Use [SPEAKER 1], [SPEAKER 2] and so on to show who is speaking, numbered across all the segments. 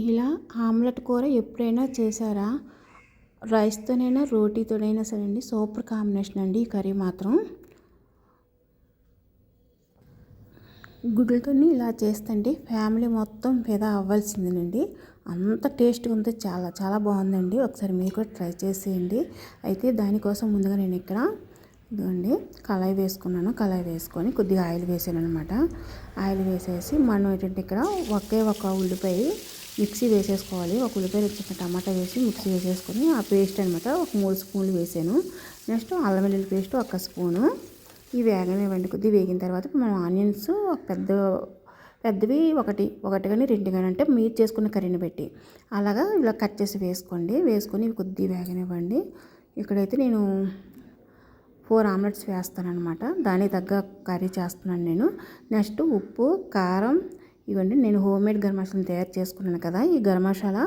[SPEAKER 1] ఇలా ఆమ్లెట్ కూర ఎప్పుడైనా చేశారా? రైస్తోనైనా రోటీతోనైనా సరే అండి సూపర్ కాంబినేషన్ అండి ఈ కర్రీ మాత్రం. గుడ్లతోని ఇలా చేస్తండి ఫ్యామిలీ మొత్తం ఫిదా అవ్వాల్సిందేనండి. అంత టేస్ట్గా ఉంది, చాలా చాలా బాగుందండి. ఒకసారి మీరు కూడా ట్రై చేసేయండి. అయితే దానికోసం ముందుగా నేను ఇక్కడ ఇదిగోండి కళాయి వేసుకున్నాను. కళాయి వేసుకొని కొద్దిగా ఆయిల్ వేసాను అనమాట. ఆయిల్ వేసేసి మనం ఏంటంటే ఇక్కడ ఒక ఉల్లిపాయ మిక్సీ వేసేసుకోవాలి. ఒక ఉల్లిపాయ వచ్చిన టమాటా వేసి మిక్సీ వేసేసుకొని ఆ పేస్ట్ అనమాట ఒక 3 స్పూన్లు వేసాను. నెక్స్ట్ అల్లం వెల్లుల్లి పేస్ట్ 1 స్పూను. ఇవి వేగనివ్వండి. కొద్దిగా వేగిన తర్వాత మనం ఆనియన్స్ పెద్దవి ఒకటి కానీ 2 కానీ అంటే మీరు చేసుకున్న కర్రీని బట్టి అలాగా ఇలా కట్ చేసి వేసుకోండి. వేసుకొని ఇవి కొద్దిగా వేగనివ్వండి. ఇక్కడైతే నేను 4 ఆమ్లెట్స్ వేస్తానన్నమాట. దానికి తగ్గ కర్రీ చేస్తున్నాను నేను. నెక్స్ట్ ఉప్పు, కారం ఇవ్వండి. నేను హోమ్మేడ్ గరం మసాలా తయారు చేసుకున్నాను కదా, ఈ గరం మసాలా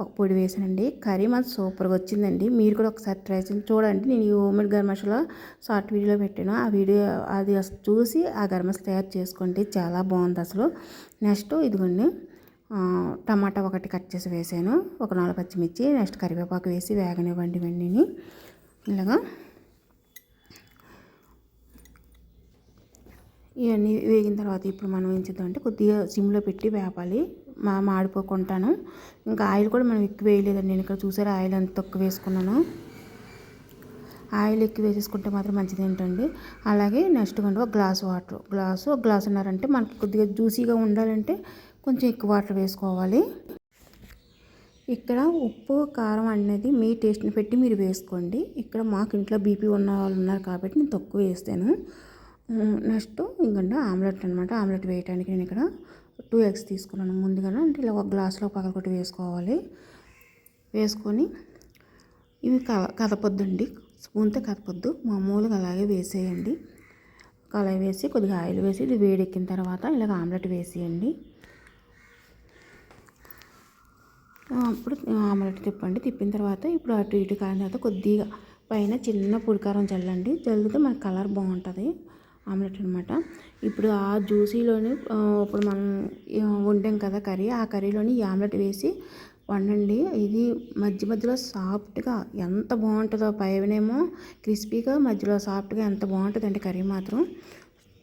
[SPEAKER 1] ఒక పొడి వేసానండి. కర్రీ మాత్రం సూపర్గా వచ్చిందండి. మీరు కూడా ఒకసారి ట్రై చేసి చూడండి. నేను ఈ హోమ్మేడ్ గరం మసాలా షార్ట్ వీడియోలో పెట్టాను. ఆ వీడియో అది చూసి ఆ గరం మసాలా తయారు చేసుకోండి, చాలా బాగుంది అసలు. నెక్స్ట్ ఇదిగోండి టమాటా ఒకటి కట్ చేసి వేసాను. ఒక 4 పచ్చిమిర్చి, నెక్స్ట్ కరివేపాకు వేసి వేగనివ్వండి ఇవన్నీ. ఇలాగా ఇవన్నీ వేగిన తర్వాత ఇప్పుడు మనం ఏం చేద్దామంటే కొద్దిగా సిమ్లో పెట్టి వేపాలి, మాడిపోకుంటాను. ఇంకా ఆయిల్ కూడా మనం ఎక్కువ వేయలేదండి. నేను ఇక్కడ చూసారా ఆయిల్ ఎంత తక్కువ వేసుకున్నాను. ఆయిల్ ఎక్కువ వేసేసుకుంటే మాత్రం మంచిది ఏంటండి. అలాగే నెక్స్ట్ కంటే ఒక గ్లాస్ వాటర్, ఒక గ్లాస్ ఉన్నారంటే మనకి కొద్దిగా జ్యూసీగా ఉండాలంటే కొంచెం ఎక్కువ వాటర్ వేసుకోవాలి. ఇక్కడ ఉప్పు కారం అనేది మీ టేస్ట్ని పెట్టి మీరు వేసుకోండి. ఇక్కడ మాకు ఇంట్లో బీపీ ఉన్న వాళ్ళు ఉన్నారు కాబట్టి నేను తక్కువ వేస్తాను. నెక్స్ట్ ఇంకంటే ఆమ్లెట్ అనమాట. ఆమ్లెట్ వేయడానికి నేను ఇక్కడ 2 ఎగ్స్ తీసుకున్నాను ముందుగానే. అంటే ఇలా ఒక గ్లాస్లో పగలగొట్టి వేసుకోవాలి. వేసుకొని ఇవి కదపొద్దండి, స్పూన్తో కదపొద్దు, మామూలుగా అలాగే వేసేయండి. కళాయి వేసి కొద్దిగా ఆయిల్ వేసి ఇది వేడెక్కిన తర్వాత ఇలాగ ఆమ్లెట్ వేసేయండి. అప్పుడు ఆమ్లెట్ తిప్పిన తర్వాత ఇప్పుడు అటు ఇటు కాలిన తర్వాత కొద్దిగా పైన చిన్న పుడికారం చల్లండి. చల్లితే మనకు కలర్ బాగుంటుంది ఆమ్లెట్ అనమాట. ఇప్పుడు ఆ జ్యూసీలోని ఇప్పుడు మనం వండాం కదా కర్రీ, ఆ కర్రీలోని ఈ ఆమ్లెట్ వేసి వండండి. ఇది మధ్యలో సాఫ్ట్గా ఎంత బాగుంటుందో, పైనేమో క్రిస్పీగా మధ్యలో సాఫ్ట్గా ఎంత బాగుంటుందంటే కర్రీ మాత్రం.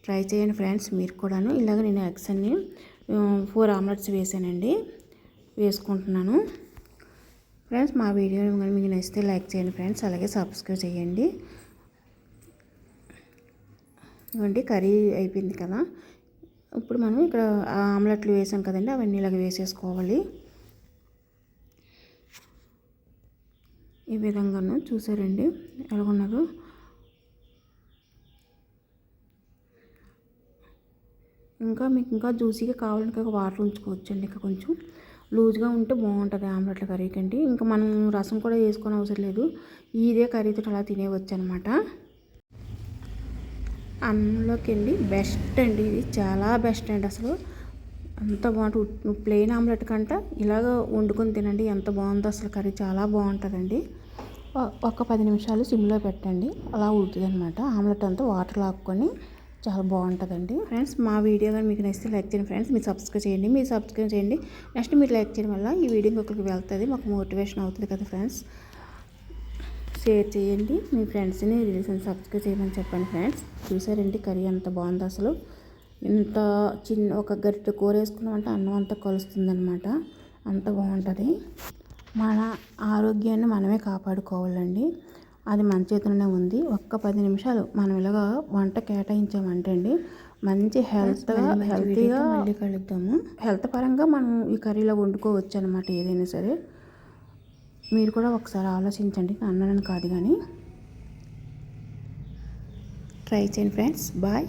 [SPEAKER 1] ట్రై చేయండి ఫ్రెండ్స్ మీరు కూడాను. ఇలాగ నేను ఎగ్స్ అన్ని 4 ఆమ్లెట్స్ వేసానండి, వేసుకుంటున్నాను. ఫ్రెండ్స్ మా వీడియో మీకు నచ్చితే లైక్ చేయండి ఫ్రెండ్స్, అలాగే సబ్స్క్రైబ్ చేయండి. ఇవ్వండి కర్రీ అయిపోయింది కదా. ఇప్పుడు మనం ఇక్కడ ఆమ్లెట్లు వేసాం కదండి, అవన్నీ ఇలాగ వేసేసుకోవాలి. ఈ విధంగాను చూసారండి ఎలాగున్నారు. మీకు ఇంకా జ్యూసీగా కావాలంటే వాటర్ ఉంచుకోవచ్చండి. ఇంకా కొంచెం లూజ్గా ఉంటే బాగుంటుంది ఆమ్లెట్ల కర్రీకి అండి. ఇంకా మనం రసం కూడా వేసుకొని అవసరం లేదు, ఇదే కర్రీతో అలా తినేవచ్చు అనమాట. అన్నంలోకి అండి బెస్ట్ అండి, ఇది చాలా బెస్ట్ అండి. అసలు అంత బాగుంటుంది. ప్లెయిన్ ఆమ్లెట్ కంటే ఇలాగ వండుకొని తినండి, ఎంత బాగుందో అసలు. కర్రీ చాలా బాగుంటుందండి. ఒక 10 నిమిషాలు సిమ్లో పెట్టండి, అలా ఉడుతుంది అనమాట. ఆమ్లెట్ అంతా వాటర్ లాక్కొని చాలా బాగుంటుందండి. ఫ్రెండ్స్ మా వీడియో కానీ మీకు నచ్చితే లైక్ చేయండి ఫ్రెండ్స్. మీరు సబ్స్క్రైబ్ చేయండి. నెక్స్ట్ మీరు లైక్ చేయడం వల్ల ఈ వీడియో ఇంకొకరికి వెళ్తుంది, మాకు మోటివేషన్ అవుతుంది కదా ఫ్రెండ్స్. షేర్ చేయండి, మీ ఫ్రెండ్స్ని రిలేషన్స్ సబ్స్క్రైబ్ చేయమని చెప్పండి ఫ్రెండ్స్. చూసారండి కర్రీ ఎంత బాగుందో అసలు. ఇంత చిన్న ఒక గరిటె కూర వేసుకున్నామంటే అన్నం అంతా కలుస్తుందనమాట, అంత బాగుంటుంది. మన ఆరోగ్యాన్ని మనమే కాపాడుకోవాలండి, అది మన చేతిలోనే ఉంది. ఒక్క 10 నిమిషాలు మనం ఇలాగ వంట కేటాయించామంటే అండి మంచి హెల్త్గా మళ్ళీ కలుద్దాము. హెల్త్ పరంగా మనం ఈ కర్రీలో వండుకోవచ్చు అనమాట ఏదైనా సరే. మీరు కూడా ఒకసారి ఆలోచించండి, అన్నానని కాదు కానీ ట్రై చేయండి ఫ్రెండ్స్. బాయ్.